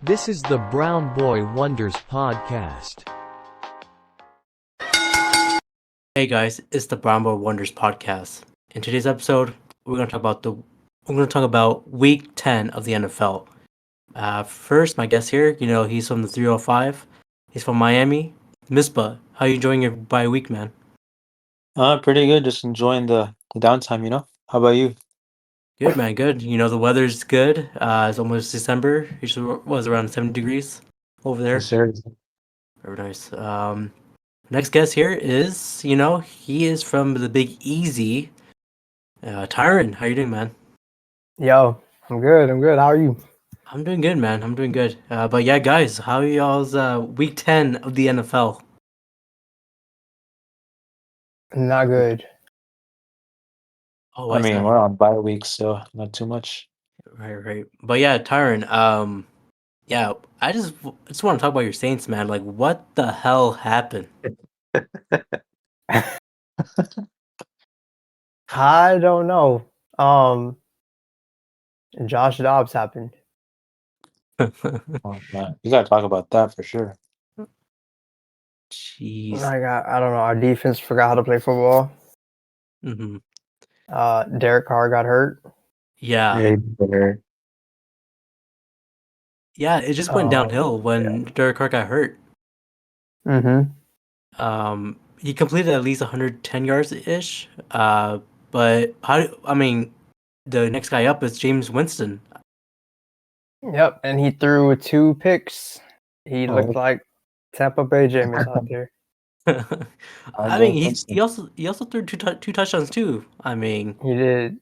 This is the Brown Boy Wonders podcast. Hey guys, it's the Brown Boy Wonders podcast. In today's episode, we're going to talk about Week 10 of the NFL. First, my guest here, he's from the 305. He's from Miami. Misbah, how you enjoying your bye week, man? Pretty good. Just enjoying the downtime. How about you? Good, man. Good. The weather's good. It's almost December. Usually was around 70 degrees over there. Yes, sir. Very nice. Next guest here is, he is from the Big Easy. Tyren, how you doing, man? Yo, I'm good. How are you? I'm doing good, man. I'm doing good. But yeah, guys, how are y'all's week 10 of the NFL? Not good. Oh, I mean, we're on bye week, so not too much. Right. But yeah, Tyron, yeah, I just want to talk about your Saints, man. Like, what the hell happened? I don't know. Josh Dobbs happened. Oh, man. You gotta talk about that for sure. Jeez. I don't know. Our defense forgot how to play football. Mm-hmm. Derek Carr got hurt. Yeah, it just went downhill when Derek Carr got hurt. Mm-hmm. He completed at least 110 yards ish. But the next guy up is James Winston. Yep, and he threw 2 picks. He looked like Tampa Bay Jameis out there. I mean, he also threw two touchdowns too. I mean, He did,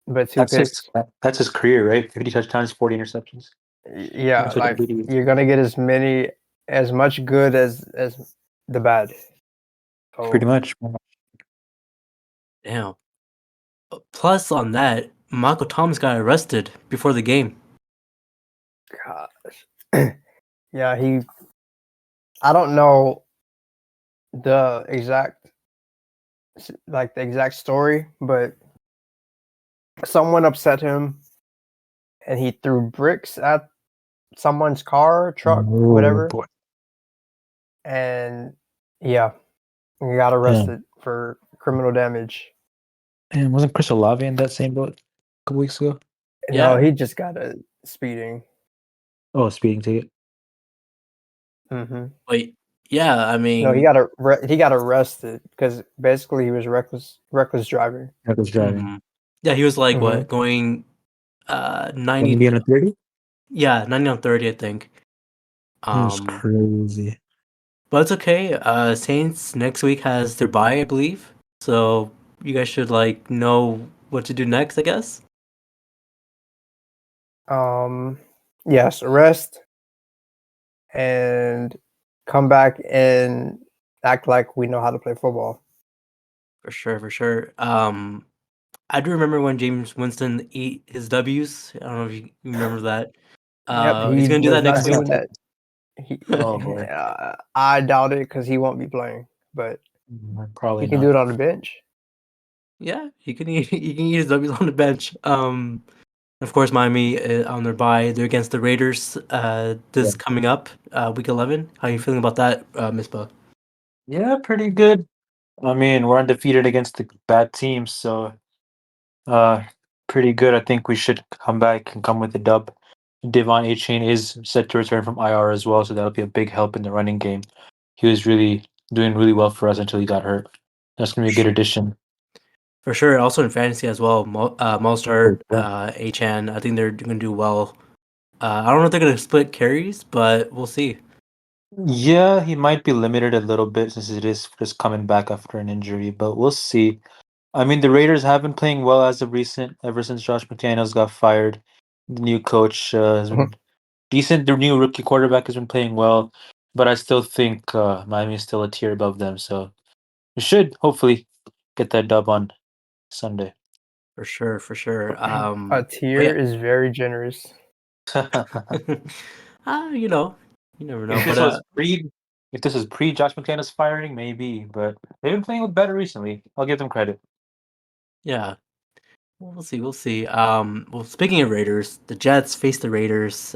but 2 picks. That's his career, right? 50 touchdowns, 40 interceptions. Yeah, like you're gonna get as much good as the bad. So, Pretty much. damn. Plus, on that, Michael Thomas got arrested before the game. Gosh. Yeah, I don't know the exact story, but someone upset him and he threw bricks at someone's car, truck, whatever. Boy. And yeah, he got arrested for criminal damage. And wasn't Chris Olave in that same boat a couple weeks ago? No, he just got a speeding. Oh, speeding ticket. Mm-hmm. Wait, yeah, I mean, No, he got arrested because basically he was reckless driving. Reckless driving. mhm. Yeah, he was like Mhm. what, going 90 90 on a 30? Yeah, 90 on 30, I think. It was crazy. But it's okay. Saints next week has their bye, I believe. So you guys should know what to do next, I guess. Yes, arrest and come back and act like we know how to play football. For sure. I do remember when James Winston ate his W's. I don't know if you remember that. Yep, He's gonna do that next week. Oh, boy. I doubt it because he won't be playing, but Probably he can not. do it on the bench. Yeah, he can eat his W's on the bench. Of course, Miami on their bye. They're against the Raiders. This coming up, week 11. How are you feeling about that, Misbah? Yeah, pretty good. I mean, we're undefeated against the bad teams, so pretty good. I think we should come back and come with a dub. Devon A-Chain is set to return from IR as well, so that'll be a big help in the running game. He was really doing really well for us until he got hurt. That's gonna be a good addition. For sure. Also in fantasy as well. Mostert, Achan. I think they're gonna do well. I don't know if they're gonna split carries, but we'll see. Yeah, he might be limited a little bit since it is just coming back after an injury, but we'll see. I mean, the Raiders have been playing well as of recent, ever since Josh McDaniels got fired. The new coach has been decent. The new rookie quarterback has been playing well, but I still think Miami is still a tier above them. So we should hopefully get that dub on Sunday. For sure. A tier is very generous. You never know. If this was pre Josh McDaniels firing, maybe, but they've been playing better recently. I'll give them credit. Yeah. We'll see. Well, speaking of Raiders, the Jets face the Raiders.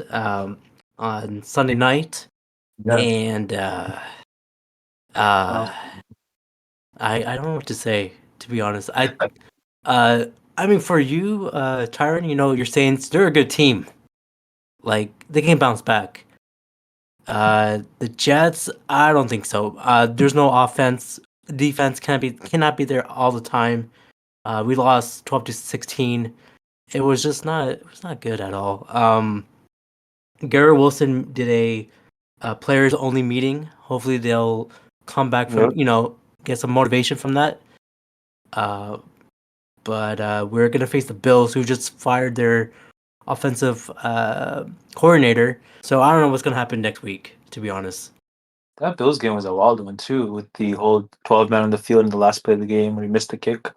on Sunday night, and Wow. I don't know what to say, to be honest. I mean, for you, Tyron, your Saints, they're a good team. Like, they can bounce back. The Jets, I don't think so. There's no offense. Defense cannot be there all the time. We lost 12-16. It was not good at all. Garrett Wilson did a players only meeting. Hopefully they'll come back from, Yep. get some motivation from that. But we're gonna face the Bills, who just fired their offensive coordinator. So I don't know what's gonna happen next week, to be honest. That Bills game was a wild one too, with the whole 12 man on the field in the last play of the game where he missed the kick.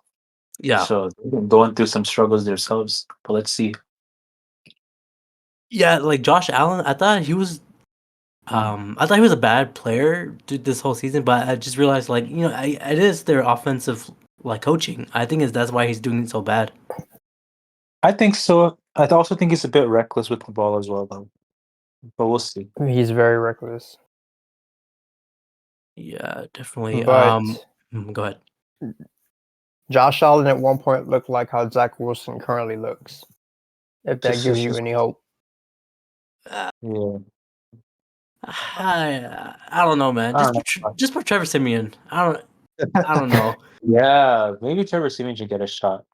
Yeah, So they've been going through some struggles themselves. But let's see. yeah. Like Josh Allen, I thought he was. I thought he was a bad player this whole season, but I just realized, like, it is their offensive like coaching. I think that's why he's doing it so bad. I think so. I also think he's a bit reckless with the ball as well, though. But we'll see. He's very reckless. Yeah, definitely. But Go ahead. Josh Allen at one point looked like how Zach Wilson currently looks. If that Just, gives just, you just any hope. yeah. I don't know, man. I Just don't know. just put Trevor Simeon. I don't know. Yeah, maybe Trevor Simeon should get a shot.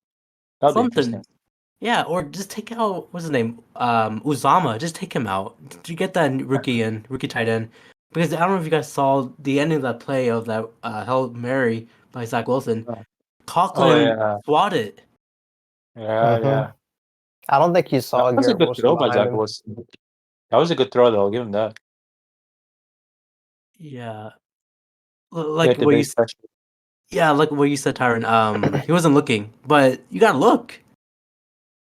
That'll be Something. interesting. Yeah, or just take out, what's his name? Uzama. Just take him out. To get that rookie tight end. Because I don't know if you guys saw the ending of that play of that Hail Mary by Zach Wilson. Oh, Coughlin yeah. swatted. Yeah, hmm yeah. I don't think he That saw was a Garrett good Wilson throw by behind Zach him. Wilson. That was a good throw, though. I'll give him that. Yeah. He Like had to what you base pressure. Yeah, like what you said, Tyron. He wasn't looking, but you gotta look.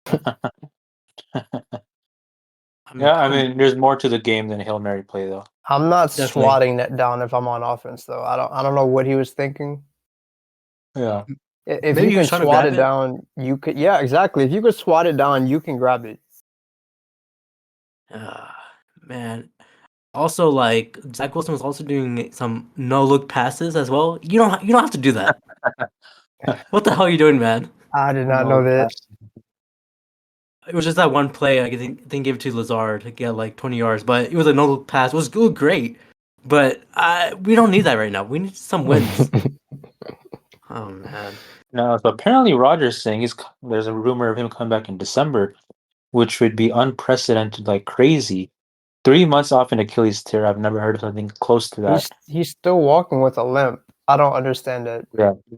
I mean, Yeah, I come mean, there's more to the game than a Hail Mary play, though. I'm not Definitely. swatting that down if I'm on offense though. I don't know what he was thinking. Yeah. If Maybe you he was can trying to swat grab it it. down, you could. Yeah, exactly. If you could swat it down, you can grab it. Man. Also, like, Zach Wilson was also doing some no look passes as well. You don't have to do that. What the hell are you doing, man? I did not know No that. pass. It was just that one play. I think give it to Lazard to get like 20 yards, but it was a no look pass. It was good, great, but we don't need that right now. We need some wins. Oh man. No, so apparently Rogers saying there's a rumor of him coming back in December, which would be unprecedented, like crazy. 3 months off an Achilles tear. I've never heard of something close to that. He's still walking with a limp. I don't understand it. Yeah, I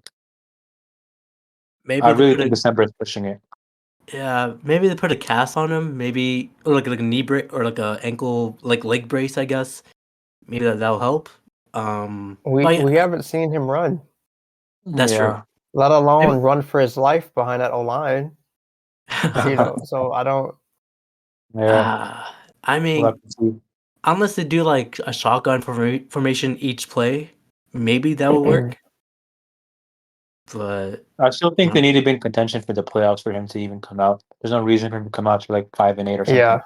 Maybe they really put think a December is pushing it. maybe they put a cast on him. Maybe, or like a knee brace or like a ankle like leg brace, I guess. Maybe that'll help. But yeah, We haven't seen him run, that's true. Yeah, let Maybe, alone run for his life behind that O line. So I don't. yeah. I We'll mean, have to see. unless they do like a shotgun formation each play, maybe that will work. But I still think mm, they need to be in contention for the playoffs for him to even come out. There's no reason for him to come out to like 5-8 or Yeah,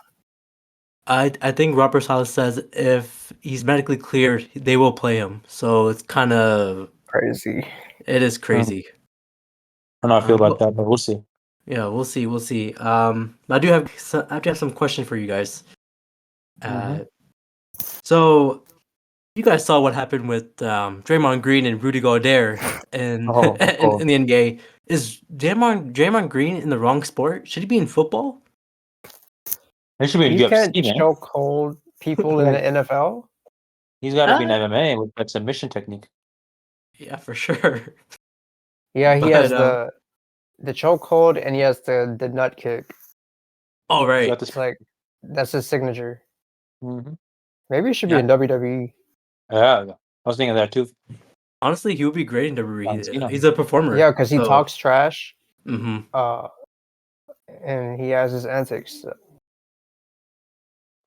something. I think Robert Salas says if he's medically cleared, they will play him. So it's kind of crazy. it is Hmm. crazy. I don't know how I feel about Well, that, but we'll see. yeah, we'll see. We'll see. I have to have some questions for you guys. Hmm. Uh, so you guys saw what happened with Draymond Green and Rudy Gobert in, Oh, oh. in the NBA. Is Draymond Green in the wrong sport? Should he be in football? They should be in You can't UFC, man. choke hold people in the Like, NFL. he's got to be in Uh, MMA with that submission technique. yeah, for sure. Yeah, he has But the choke hold and he has the nut kick. all He's right. got this. It's like that's his signature. Hmm. Maybe he should be Yeah, in WWE. Yeah, I was thinking of that too. honestly, he would be great in John WWE. Cena. He's a performer. Yeah, because he So, talks trash. hmm Uh, and he has his antics.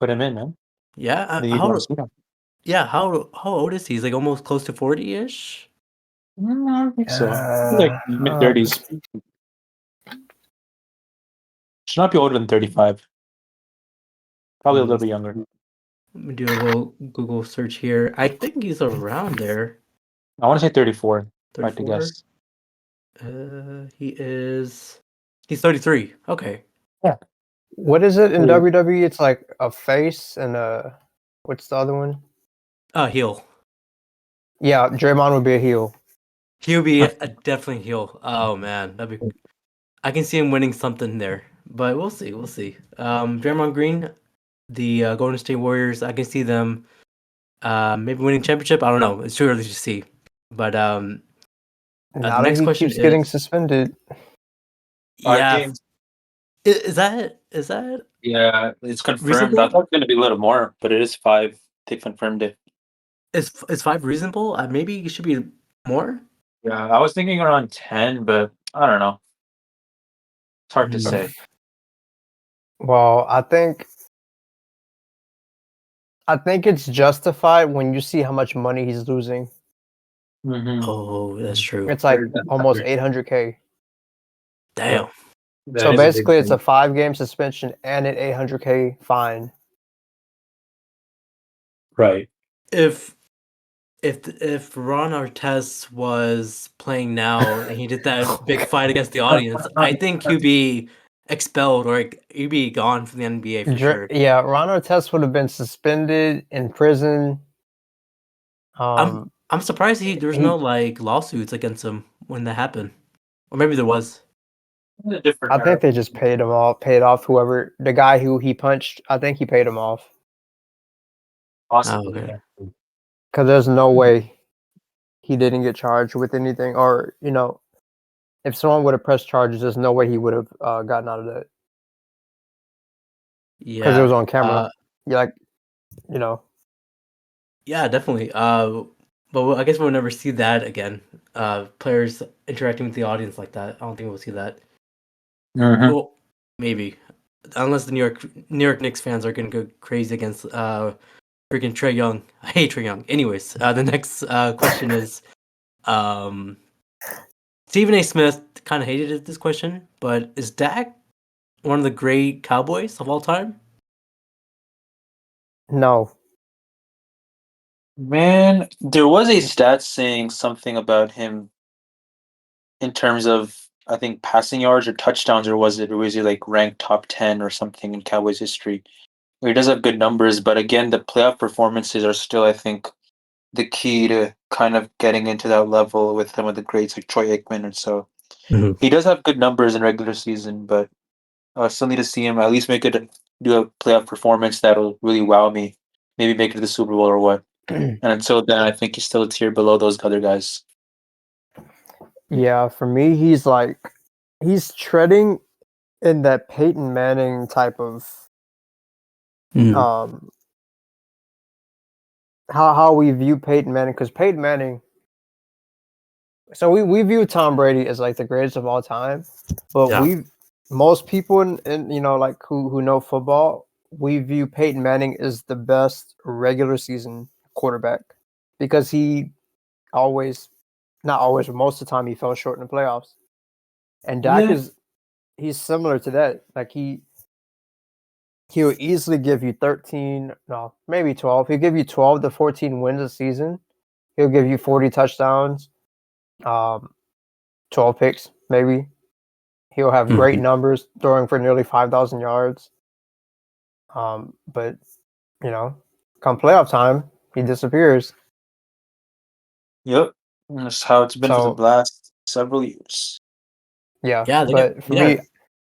Put him in, man. yeah. They need John Cena. How old is he? He's like almost close to 40-ish. I don't think so. Like mid Uh, 30s. Should not be older than 35. Probably a little bit younger. Let me do a little Google search here. I think he's around there. I want to say 34. If I had to 34. guess. He's 33. Okay. What is it in Yeah. WWE? It's like a face and a what's the other one? Heel. Yeah, Draymond would be a heel. He'll be a definitely heel. Oh man, I can see him winning something there, but we'll see. We'll see. Draymond Green, the Golden State Warriors. I can see them maybe winning championship. I don't know. It's too early to see. But the Now that next he question keeps getting is, suspended, 5 yeah, games. is that Yeah, it's confirmed. I reasonable? thought it was going to be a little more, but it is 5. They confirmed it. Is 5 reasonable? Maybe it should be more. Yeah, I was thinking around 10, but I don't know. It's hard to Hmm. say. well, I think it's justified when you see how much money he's losing. Mm-hmm. Oh, that's true. It's like almost 800K. Damn. So basically, it's a 5-game suspension and an 800K fine. Right. If if Ron Artest was playing now and he did that big fight against the audience, I think he'd be expelled or he'd be gone from the NBA for sure. Yeah, Ron Artest would have been suspended in prison. I'm surprised there's no like lawsuits against him when that happened, or maybe there was. A different I era. think they just paid off whoever the guy who he punched. I think he paid him off Possibly. Okay. Yeah. because there's no way he didn't get charged with anything, or if someone would have pressed charges, there's no way he would have gotten out of that because it was Yeah. on camera. You know, Yeah, definitely. But I guess we'll never see that again. Players interacting with the audience like that. I don't think we'll see that. Mhm. Well, maybe, unless the New York Knicks fans are gonna go crazy against freaking Trey Young. I hate Trey Young. Anyways, the next question is, um, Stephen A. Smith kind of hated this question, but is Dak one of the great Cowboys of all time? no, Man, there was a stat saying something about him in terms of I think passing yards or touchdowns, or was he like ranked top 10 or something in Cowboys history? Where he does have good numbers, but again, the playoff performances are still, I think, the key to kind of getting into that level with some of the greats like Troy Aikman, and so he does have good numbers in regular season, but I still need to see him at least do a playoff performance that'll really wow me. Maybe make it to the Super Bowl or what. And until then, I think he's still a tier below those other guys. yeah. For me, he's treading in that Peyton Manning type of um how we view Peyton Manning, because Peyton Manning. So we view Tom Brady as like the greatest of all time, but Yeah. most people in like who know football, we view Peyton Manning as the best regular season quarterback because he always, not always, but most of the time he fell short in the playoffs. And Dak Yeah. he's similar to that. Like he'll easily give you 13, no, maybe 12. He'll give you 12 to 14 wins a season. He'll give you 40 touchdowns, 12 picks, maybe. He'll have great numbers, throwing for nearly 5,000 yards. But come playoff time, he disappears. Yep. And that's how it's been for the So last several years. yeah, Yeah. but for Yeah. me,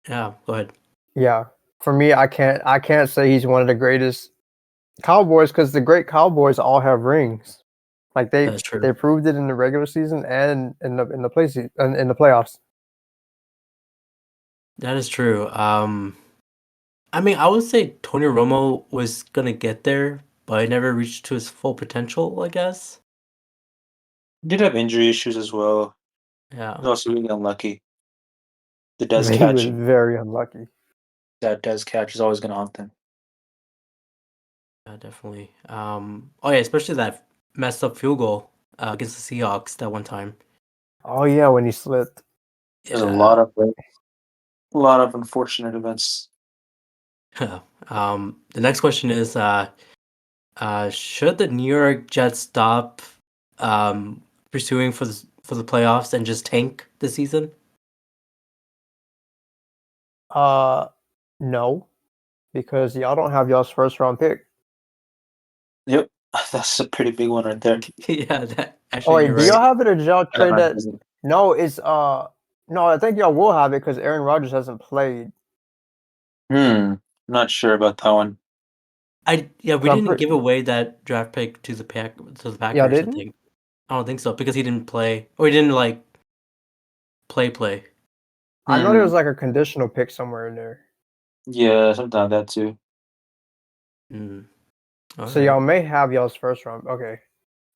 Yeah. Go ahead. yeah, for me, I can't say he's one of the greatest Cowboys because the great Cowboys all have rings. Like That's true. they proved it in the regular season and in the in the playoffs. That is true. I mean, I would say Tony Romo was gonna get there, but he never reached to his full potential, I guess. He did have injury issues as well. Yeah, He was also really unlucky. The He Dez was catch, very unlucky. that Dez catch is always going to haunt them. yeah, definitely. Oh yeah, especially that messed up field goal against the Seahawks that one time. Oh yeah, when he slipped. There's a Yeah. lot of unfortunate events. The next question is, Should the New York Jets stop pursuing for the playoffs and just tank this season? No, because y'all don't have y'all's first round pick. Yep, that's a pretty big one right there. Yeah, that Oh actually wait, you're do right. y'all have it or did y'all trade that? doesn't. No, it's no, I think y'all will have it because Aaron Rodgers hasn't played. Not sure about that one. We 'Cause I'm didn't give away that draft pick to the Y'all Packers. I didn't? think. I don't think so because he didn't play or he didn't like play. I know there Hmm. was like a conditional pick somewhere in there. Yeah, sometimes that too. Mm. So Okay. y'all may have y'all's first round. Okay.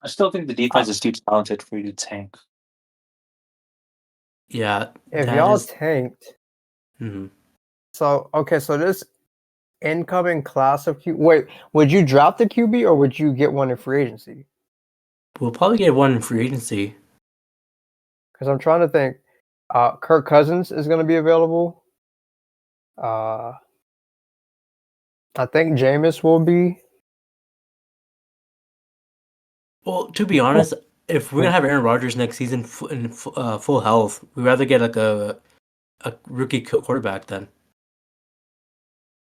I still think the defense is too talented for you to tank. Yeah, If that y'all is. tanked, Mhm. so okay, so this incoming class of wait, would you drop the QB or would you get one in free agency? We'll probably get one in free agency. Because I'm trying to think. Kirk Cousins is going to be available. I think Jameis will be. Well, to be honest, if we're gonna have Aaron Rodgers next season in full health, we'd rather get like a rookie quarterback then.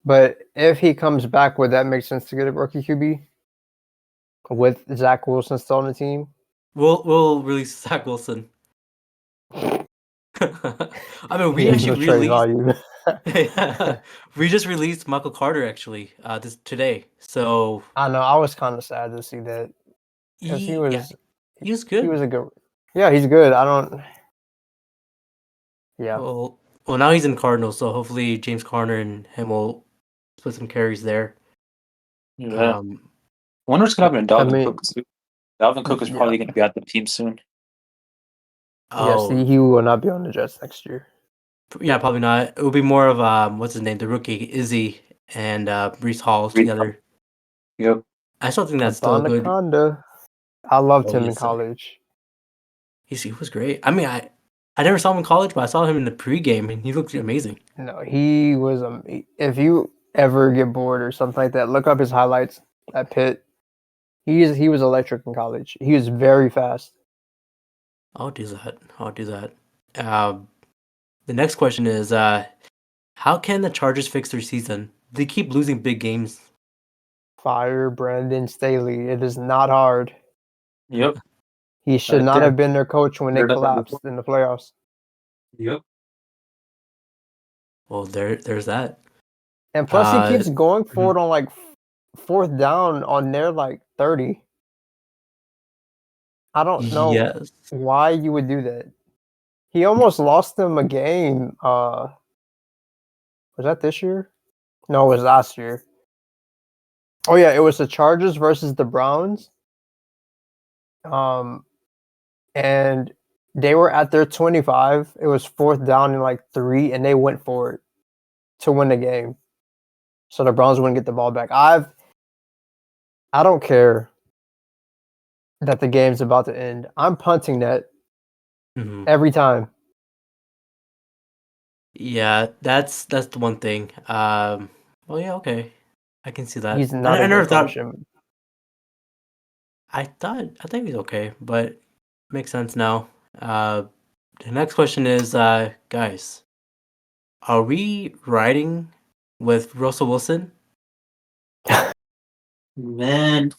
But if he comes back, would that make sense to get a rookie QB with Zach Wilson still on the team? We'll release Zach Wilson. I mean, we He has actually no trade released. value. We just released Michael Carter actually this today. So I know. I was kind of sad to see that because he was he good. was a good. Yeah, he's good. I don't. Yeah. Well, now he's in Cardinals, so hopefully James Conner and him will split some carries there. Yeah. Um, I wonder what's gonna happen to I Dalvin mean, Cook too. Dalvin Cook is yeah. probably gonna be out the team soon. Yes, oh he will not be on the Jets next year. yeah, probably not. It will be more of what's his name, the rookie Izzy and Brees Hall together. Yep. I still think that's still a good. Anaconda. I loved Oh him in yes, sir. college. He was great. I mean, I never saw him in college, but I saw him in the pregame, and he looked amazing. No, he was. If you ever get bored or something like that, look up his highlights at Pitt. He was electric in college. He was very fast. I'll do that. I'll do that. The next question is, how can the Chargers fix their season? They keep losing big games. Fire Brandon Staley. It is not hard. Yep. He should Right not there. have been their coach when they Heard of that before. collapsed in the playoffs. Yep. Well, there's that. And plus, he keeps going Mhm. forward on like fourth down on their like 30. I don't know Yes. why you would do that. He almost lost them a game. Was that this year? No, it was last year. Oh yeah, it was the Chargers versus the Browns. Um, and they were at their 25. It was fourth down and like 3, and they went for it to win the game. So the Browns wouldn't get the ball back. I don't care that the game's about to end. I'm punting that Mhm. every time. Yeah, that's the one thing. Well, yeah, okay, I can see that. He's not I a never good thought. coach. And I think he's okay, but makes sense now. The next question is, guys, are we riding with Russell Wilson? Man,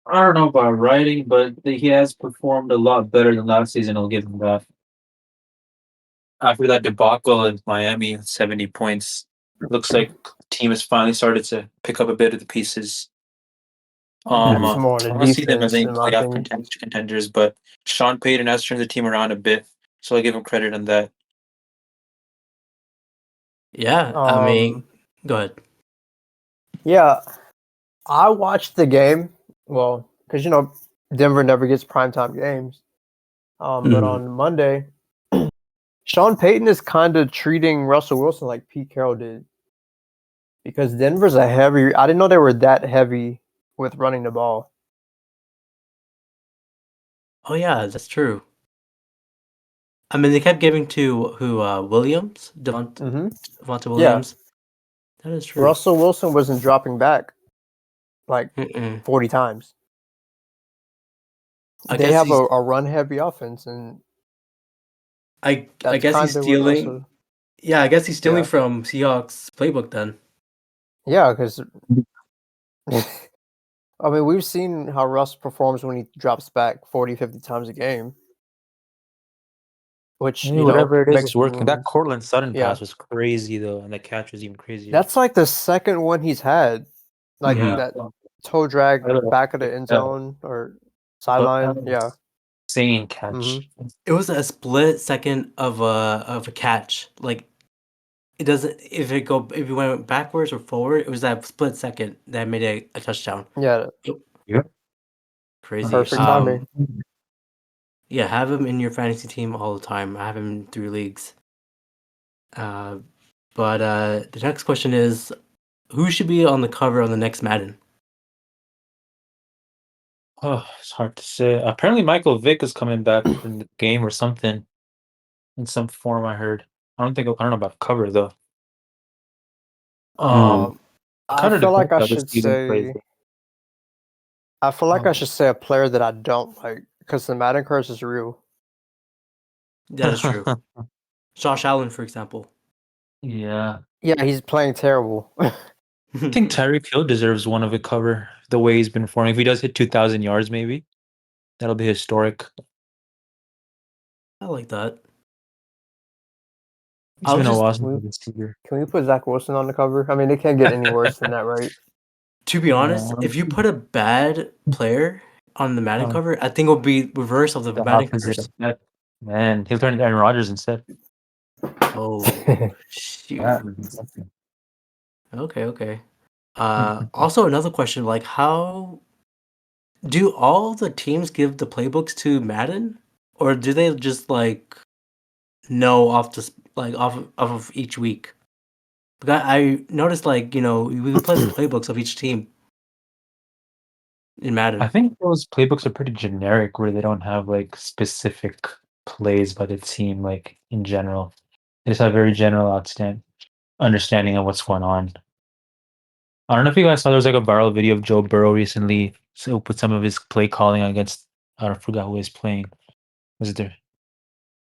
I don't know about writing, but he has performed a lot better than last season. I'll give him that. After that debacle in Miami, 70 points, looks like the team has finally started to pick up a bit of the pieces. that's I more on the don't see them as defense, any in my playoff opinion. contenders, but Sean Payton has turned the team around a bit, so I give him credit on that. Yeah, I mean, go ahead. Yeah, I watched the game. Well, because Denver never gets primetime games. But Mhm. on Monday, Sean Payton is kind of treating Russell Wilson like Pete Carroll did. Because Denver's a heavy. I didn't know they were that heavy with running the ball. Oh yeah, that's true. I mean, they kept giving to who? Williams, Mm-hmm. Devonta Yeah, Williams. That is true. Russell Wilson wasn't dropping back like Mm-mm. 40 times. I They guess have he's. a run heavy offense, and I that's guess he's kind of what stealing. Russell. Yeah, I guess he's stealing Yeah, from Seahawks playbook then. yeah, because I mean we've seen how Russ performs when he drops back 40, 50 times a game, which Hey, whatever it is makes working. That room. Cortland Sutton Yeah, pass was crazy though, and the catch was even crazier. that's like the second one he's had, like Mhm. that toe drag That was back of the end zone or that sideline. Yeah. was insane Hmm. catch. It was a split second of a catch. Like it doesn't if you went backwards or forward, it was that split second that made a touchdown. Yeah, Yep. Yeah. Crazy. perfect timing. Yeah, have him in your fantasy team all the time. I have him in 3 leagues. Uh, but the next question is, who should be on the cover on the next Madden? Oh, it's hard to say. Apparently, Michael Vick is coming back from the game or something in some form. I heard. I don't know about cover though. Um, I Kind of feel depends like I how this should season plays. say I feel like I Um, should say a player that I don't like because the Madden curse is real. That is true. Josh Allen, for example. yeah, Yeah, he's playing terrible. I think Tyreek Hill deserves one of a cover. The way he's been performing. If he does hit 2,000 yards, maybe that'll be historic. I like that. It's I'll been a just, while since I've been here. Can we put Zach Wilson on the cover? I mean, it can't get any worse than that, right? to be honest, No, if you put a bad player on the Madden no, cover, I think it'll be reverse of the the Madden opposite curse. of that. Man, he'll turn into Aaron Rodgers instead. Oh, shoot. That would be something. Okay. Also another question, like how do all the teams give the playbooks to Madden, or do they just like know off the off of each week? Because I noticed like we play the playbooks of each team in I Madden. think those playbooks are pretty generic, where they don't have like specific plays by the team, like in general. They just have very general understanding of what's going on. I don't know if you guys saw there was like a viral video of Joe Burrow recently. So put some of his play calling against forgot who he was playing. Was it there?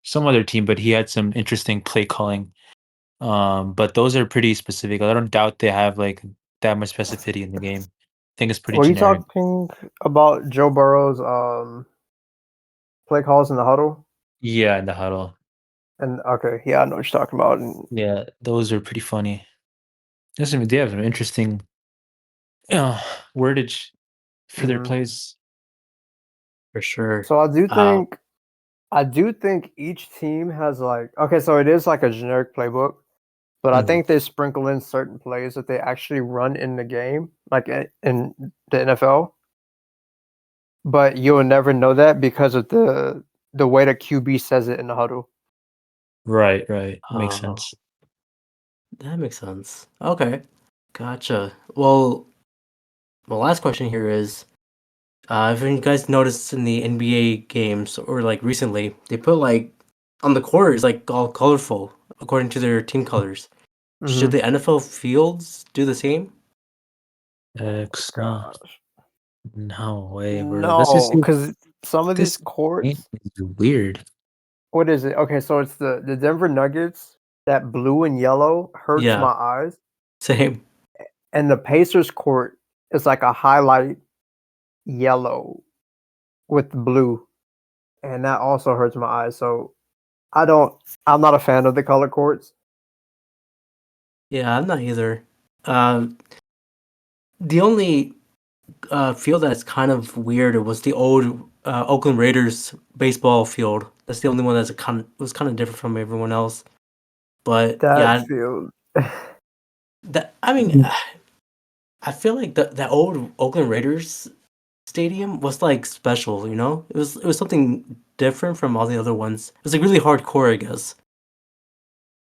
Some other team, but he had some interesting play calling. But those are pretty specific. I don't doubt they have like that much specificity in the game. I think it's pretty Were you generic. talking about Joe Burrow's play calls in the huddle? Yeah, in the huddle. And okay, yeah, I know what you're talking about. And Yeah, those are pretty funny. They have an interesting wordage for their mhm. plays. For sure. So Uh, I do think each team has like okay, so it is like a generic playbook, but I Mhm. think they sprinkle in certain plays that they actually run in the game, like in the NFL. But you'll never know that because of the way the QB says it in the huddle. Right. Makes uh, sense. that makes sense. Okay, gotcha. Well, my last question here is, if you guys noticed in the NBA games or like recently, they put like on the court is like all colorful according to their team colors. Should Hmm. the NFL fields do the same? Extra. Gosh, No way, bro. Let's just no, see. because some of these This game courts, is weird. what is it? Okay, so it's the Denver Nuggets. That blue and yellow hurts Yeah, my eyes, same. and the Pacers court is like a highlight yellow with blue, and that also hurts my eyes. So I don't. I'm not a fan of the color courts. Yeah, I'm not either. The only field that's kind of weird was the old Oakland Raiders baseball field. That's the only one that's was kind of different from everyone else. But That yeah, field. that I mean, I feel like the old Oakland Raiders stadium was like special. It was something different from all the other ones. It was like really hardcore, I guess,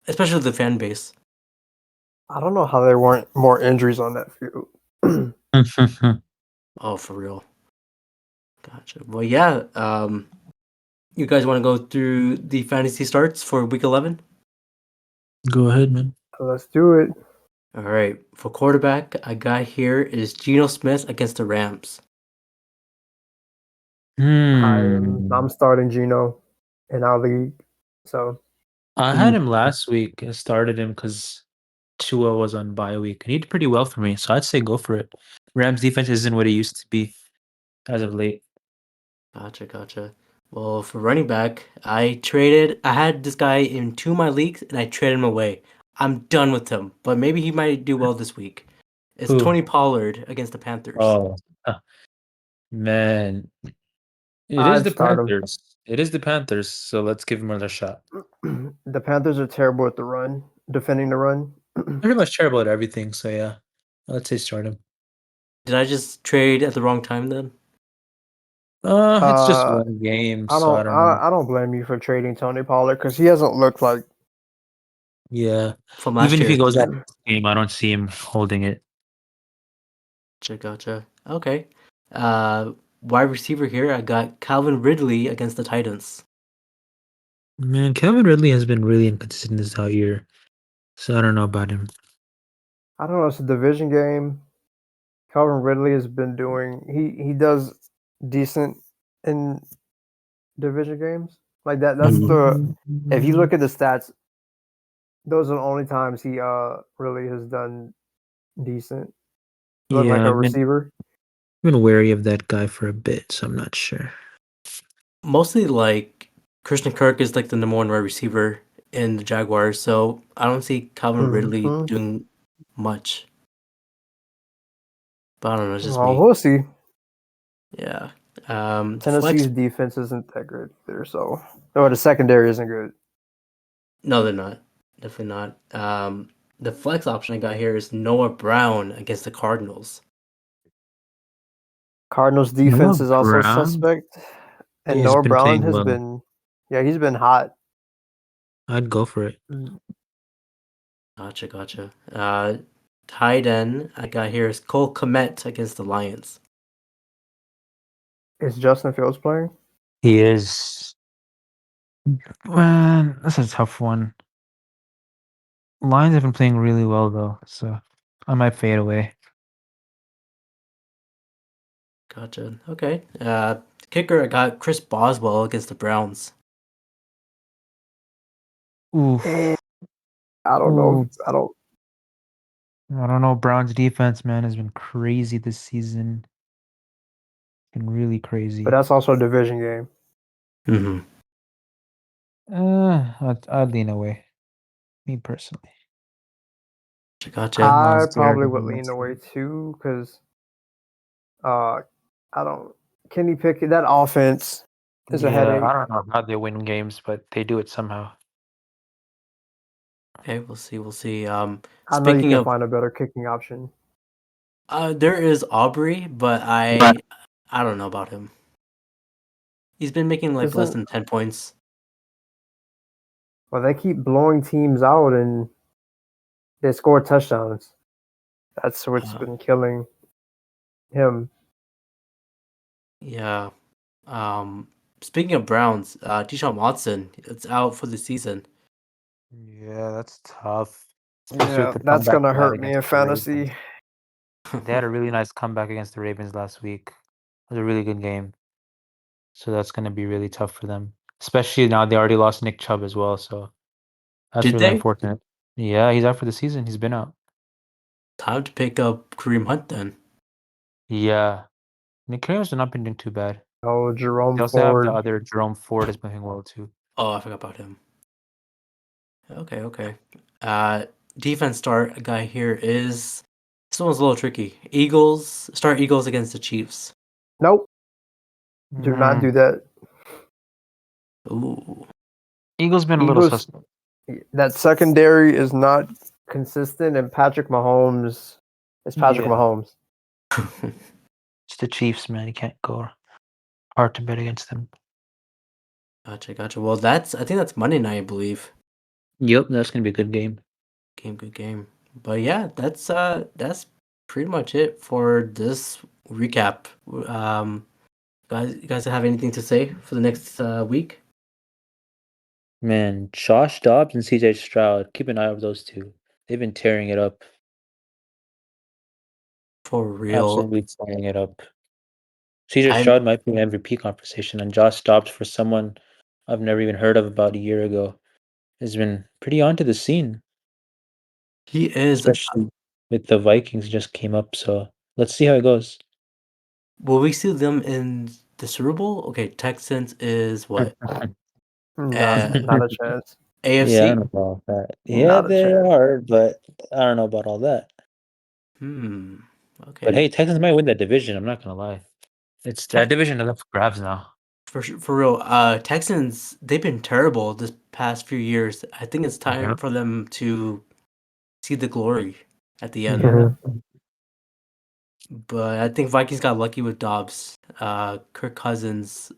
especially the fan base. I don't know how there weren't more injuries on that field. Oh, for real. Gotcha. Well, yeah. You guys want to go through the fantasy starts for week 11? Go ahead, man. So let's do it. All right. For quarterback, I got here is Geno Smith against the Rams. I'm starting Gino in our league. So I had him last week. I started him because Tua was on bye week, and he did pretty well for me. So I'd say go for it. Rams defense isn't what it used to be as of late. Gotcha. Well, for running back, I had this guy in 2 of my leagues and I traded him away. I'm done with him, but maybe he might do well this week. It's Who? Tony Pollard against the Panthers. Oh, man. It is I'd the start him. Panthers. It is the Panthers, so let's give him another shot. The Panthers are terrible at the run, defending the run. I'm pretty much terrible at everything, so yeah. Let's say start him. Did I just trade at the wrong time then? It's just Uh, one game, I so I don't. don't know. I don't blame you for trading Tony Pollard because he hasn't looked like. Yeah. From last Even if he year. goes out this game, I don't see him holding it. Gotcha. Okay. Wide receiver here, I got Calvin Ridley against the Titans. Man, Calvin Ridley has been really inconsistent this whole year, so I don't know about him. I don't know. It's a division game. Calvin Ridley has been doing. He does decent in division games like that. That's the. If you look at the stats, those are the only times he really has done decent. Look like Yeah, a I've receiver. been wary of that guy for a bit, so I'm not sure. Mostly like Christian Kirk is like the number 1 wide receiver in the Jaguars, so I don't see Calvin Ridley Mhm. doing much. But I don't know, it's just Well, me. we'll see. Yeah. Tennessee's Flex. defense isn't that good either, so or the secondary isn't good. No, they're not. Definitely not. The flex option I got here is Noah Brown against the Cardinals. Cardinals Noah defense is also Brown? suspect, and He's Noah been Brown playing has well. been, yeah, he's been hot. I'd go for it. Gotcha. Tight end I got here is Cole Kmet against the Lions. Is Justin Fields playing? He is. Man, that's a tough one. Lions have been playing really well though, so I might fade away. Gotcha. Okay. Kicker I got Chris Boswell against the Browns. Oof. I don't know. Oof. I don't know. Brown's defense, man, has been crazy this season. Been really But crazy. that's also a division game. Mm-hmm. I'd lean away. Me personally. Gotcha. I Unless they're probably would doing lean this. away too because I don't. Kenny Pickett, that offense is a Yeah, headache. I don't know how they win games, but they do it somehow. Okay, we'll see. I know you Speaking can of, find a better kicking option. there is Aubrey, but I don't know about him. He's been making like less Isn't than 10 points. well, they keep blowing teams out and they score touchdowns. That's what's Uh, been killing him. yeah. Speaking of Browns, Deshaun Watson, it's out for the season. Yeah, that's tough. Especially with Yeah, the that's comeback gonna they had hurt me against in the Ravens. fantasy. They had a really nice comeback against the Ravens last week. It was a really good game. So that's going to be really tough for them. Especially now they already lost Nick Chubb as well. So that's Did really they? unfortunate. Yeah, he's out for the season. He's been out. Time to pick up Kareem Hunt then. Yeah. Nick Kareem's not been doing too bad. Oh, They Jerome also have the Ford. other Jerome Ford is playing well too. Oh, I forgot about him. Okay. Defense start guy here is this one's a little tricky. Eagles against the Chiefs. Nope, do not do that. Ooh. Eagles been a little Eagles. suspect. That secondary is not consistent, and Patrick Mahomes is Patrick Yeah. Mahomes. It's the Chiefs, man. You can't go hard to bet against them. Gotcha. Well, I think that's Monday night, I believe. Yep, that's gonna be a good game. Good game. But yeah, that's pretty much it for this recap. You guys have anything to say for the next week? Man, Josh Dobbs and CJ Stroud. Keep an eye on those two. They've been tearing it up. For real. Absolutely tying it up. CJ I'm- Stroud might be an MVP conversation, and Josh Dobbs, for someone I've never even heard of about a year ago, has been pretty onto the scene, He is. especially with the Vikings just came up. So let's see how it goes. Will we see them in the Super Bowl? Okay, Texans is what? Not a chance. Yeah, I AFC? don't know about that. Yeah, Not a they chance. are, but I don't know about all that. Okay. But hey, Texans might win that division. I'm not gonna lie. It's that division is up for grabs now. For real, Texans, they've been terrible this past few years. I think it's time Yeah. for them to see the glory at the end. Yeah. But I think Vikings got lucky with Dobbs. Kirk Cousins,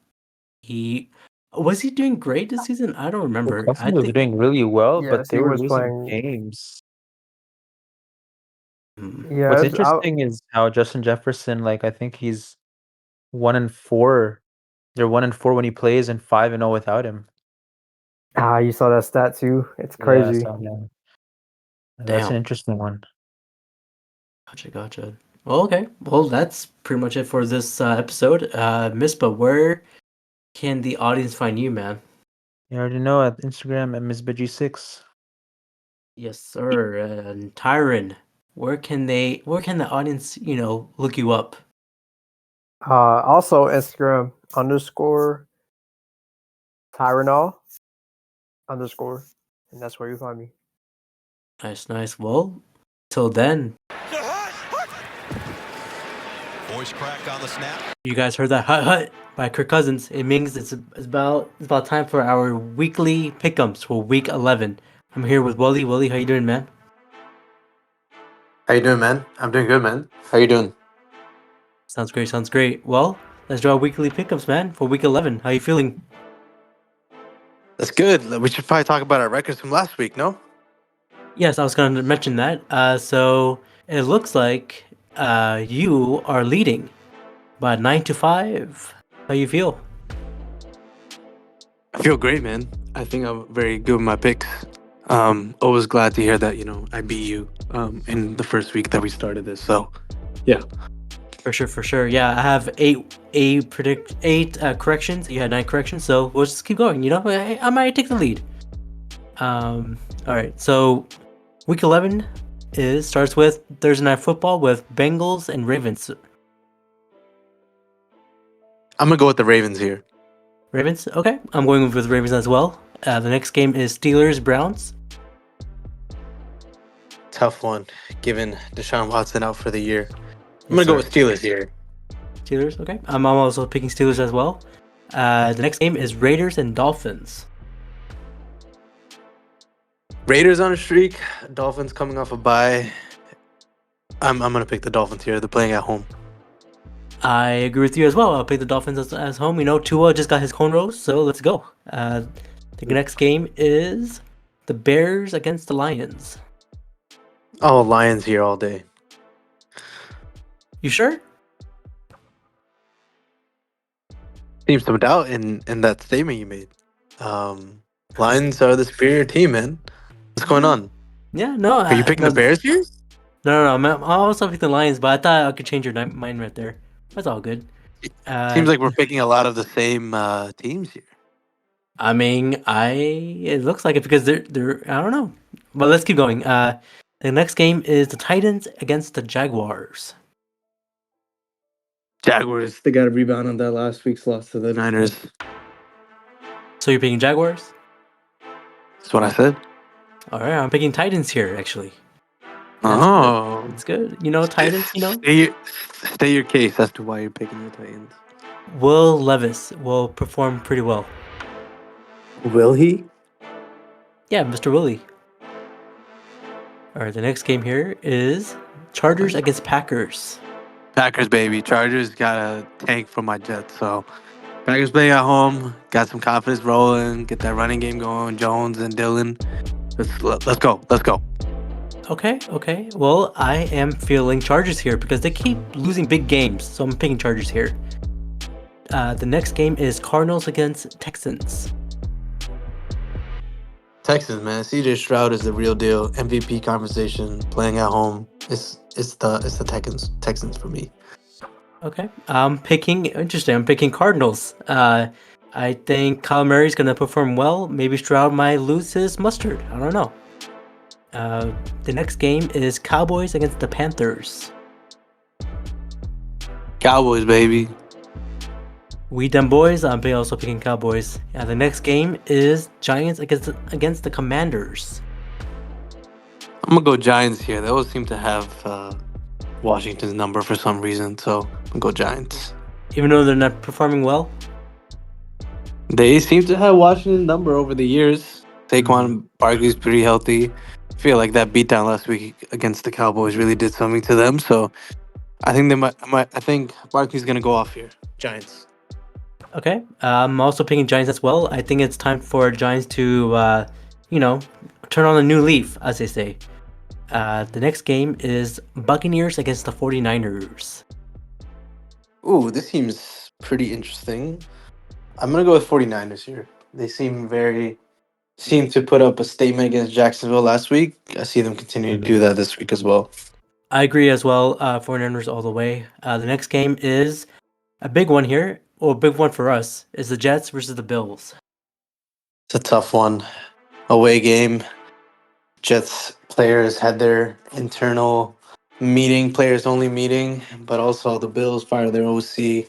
he was he doing great this season? I don't remember. I Cousins was think doing really well, but Yes, they he were was losing playing. games. What's Yes, interesting is how Justin Jefferson, like I think he's 1-4. They're 1-4 when he plays and 5-0 without him. you saw that stat too. It's Yeah, crazy. so yeah. That's an Damn. interesting one. Gotcha. Well, okay. Well, that's pretty much it for this episode. Misbah, where can the audience find you, man? You already know at Instagram at MisbahG6. Yes, sir. And Tyren, where can the audience, look you up? Also Instagram _ Tyrenol _ and that's where you find me. Nice. Well, till then, Voice crack on the snap. you guys heard that hut by Kirk Cousins. It means it's about time for our weekly pickems for week 11. I'm here with Wally. Wally, how you doing, man? How you doing, man? I'm doing good, man. How you doing? Sounds great. Well, let's draw weekly pickups, man, for week 11. How you feeling? That's good. We should probably talk about our records from last week, no? Yes, I was going to mention that. So it looks like you are leading by 9-5. How you feel? I feel great, man. I think I'm very good with my picks. Always glad to hear that, I beat you in the first week that we started this. So, yeah. For sure. Yeah, I have eight corrections. You had 9 corrections, so we'll just keep going. I might take the lead. All right. So week 11 starts with Thursday Night Football with Bengals and Ravens. I'm going to go with the Ravens here. Ravens. Okay, I'm going with Ravens as well. The next game is Steelers Browns. Tough one, given Deshaun Watson out for the year. I'm going to go with Steelers here. Steelers. Okay, I'm also picking Steelers as well. The next game is Raiders and Dolphins. Raiders on a streak. Dolphins coming off a bye. I'm going to pick the Dolphins here. They're playing at home. I agree with you as well. I'll pick the Dolphins as home. Tua just got his cornrows, so let's go. The next game is the Bears against the Lions. Oh, Lions here all day. You sure? Seems some doubt in that statement you made. Lions are the superior team, man. What's going on? Yeah, no. Are you picking the Bears here? No. I'm also picking the Lions, but I thought I could change your mind right there. That's all good. Seems like we're picking a lot of the same teams here. I mean, it looks like it because they're I don't know. But let's keep going. The next game is the Titans against the Jaguars. Jaguars, they got a rebound on that last week's loss to the Niners. So you're picking Jaguars? That's what I said. All right, I'm picking Titans here actually. Oh, It's good. Titans, Stay your case as to why you're picking the Titans. Will Levis will perform pretty well. Will he? Yeah, Mr. Willie. All right, the next game here is Chargers against Packers. Packers, baby. Chargers got a tank from my Jets, so Packers playing at home. Got some confidence rolling. Get that running game going. Jones and Dillon. Let's go. Okay. Well, I am feeling Chargers here because they keep losing big games, so I'm picking Chargers here. The next game is Cardinals against Texans. Texans, man. CJ Stroud is the real deal. MVP conversation. Playing at home. It's the Texans for me. Okay. I'm picking Cardinals. I think Kyle Murray's gonna perform well. Maybe Stroud might lose his mustard. I don't know. The next game is Cowboys against the Panthers. Cowboys, baby. We them boys. I'm also picking Cowboys. The next game is Giants against the Commanders. I'm gonna go Giants here. They always seem to have Washington's number for some reason, so I'm gonna go Giants. Even though they're not performing well. They seem to have Washington's number over the years. Saquon Barkley's pretty healthy. I feel like that beatdown last week against the Cowboys really did something to them. So I think I think Barkley's gonna go off here. Giants. Okay. I'm also picking Giants as well. I think it's time for Giants to, turn on a new leaf, as they say. The next game is Buccaneers against the 49ers. Ooh, this seems pretty interesting. I'm gonna go with 49ers here. They seem to put up a statement against Jacksonville last week. I see them continue to do that this week as well. I agree as well. 49ers all the way. The next game is a big one here, or a big one for us, is the Jets versus the Bills. It's a tough one. Away game. Jets players had their internal meeting, players only meeting, but also the Bills fired their OC.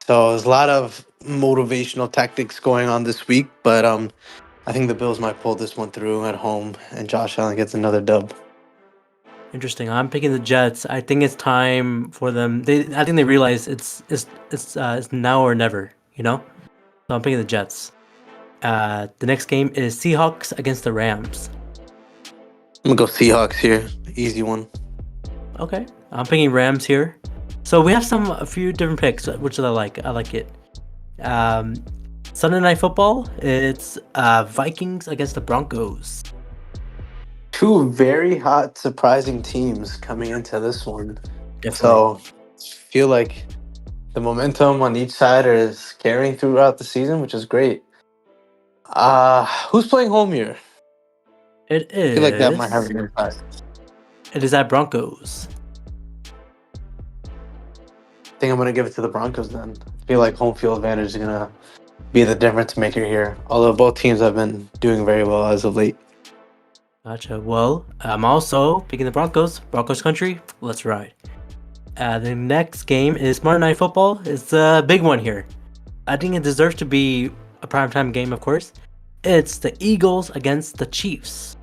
So there's a lot of motivational tactics going on this week, but I think the Bills might pull this one through at home, and Josh Allen gets another dub. Interesting. I'm picking the Jets. I think it's time for them. I think they realize it's now or never. So I'm picking the Jets. The next game is Seahawks against the Rams. I'm gonna go Seahawks here. Easy one. Okay, I'm picking Rams here. So we have a few different picks, which I like. I like it. Sunday Night Football. It's Vikings against the Broncos. Two very hot, surprising teams coming into this one. Definitely. So feel like the momentum on each side is carrying throughout the season, which is great. Who's playing home here? It is. I feel like that might have an impact. It is at Broncos. I think I'm gonna give it to the Broncos then. I feel like home field advantage is gonna be the difference maker here. Although both teams have been doing very well as of late. Gotcha. Well, I'm also picking the Broncos. Broncos country. Let's ride. The next game is Monday Night Football. It's a big one here. I think it deserves to be a primetime game, of course. It's the Eagles against the Chiefs.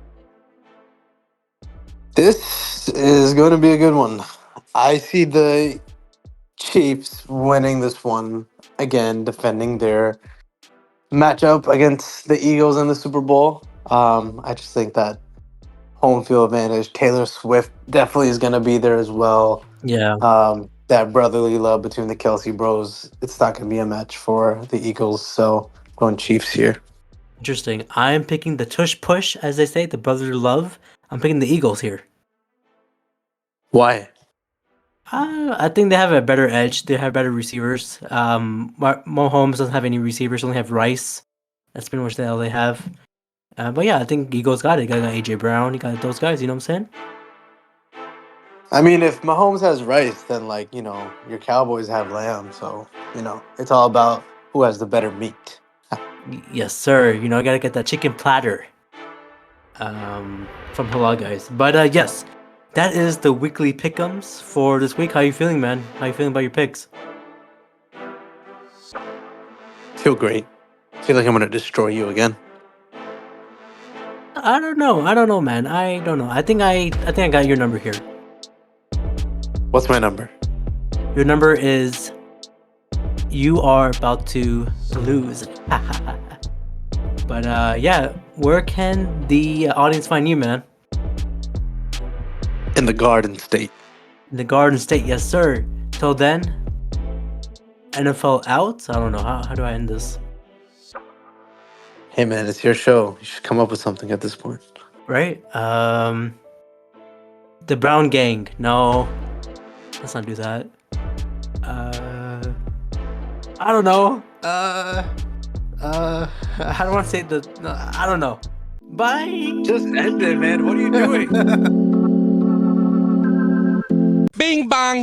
This is going to be a good one. I see the Chiefs winning this one again, defending their matchup against the Eagles in the Super Bowl. I just think that home field advantage. Taylor Swift definitely is going to be there as well. Yeah. That brotherly love between the Kelsey bros. It's not going to be a match for the Eagles. So going Chiefs here. Interesting. I'm picking the tush push, as they say, the brotherly love. I'm picking the Eagles here. Why? I think they have a better edge. They have better receivers. Mahomes doesn't have any receivers. Only have Rice. That's pretty much all they have. But yeah, I think Eagles got it. You got AJ Brown. You got those guys. You know what I'm saying? I mean, if Mahomes has Rice, then your Cowboys have Lamb. So it's all about who has the better meat. Yes, sir. I gotta get that chicken platter. From Halal guys. But yes, that is the weekly pickems for this week. How you feeling, man? How you feeling about your picks? Feel great. Feel like I'm gonna destroy you again. I don't know, man. I don't know. I think I got your number here. What's my number? Your number is you are about to lose. But yeah, where can the audience find you, man? In the Garden State. In the Garden State, yes, sir. Till then, NFL out. I don't know how do I end this? Hey man, it's your show. You should come up with something at this point. Right? The Brown Gang. No, let's not do that. I don't know. I don't want to say no, I don't know. Bye. Just end it, man. What are you doing? Bing bang.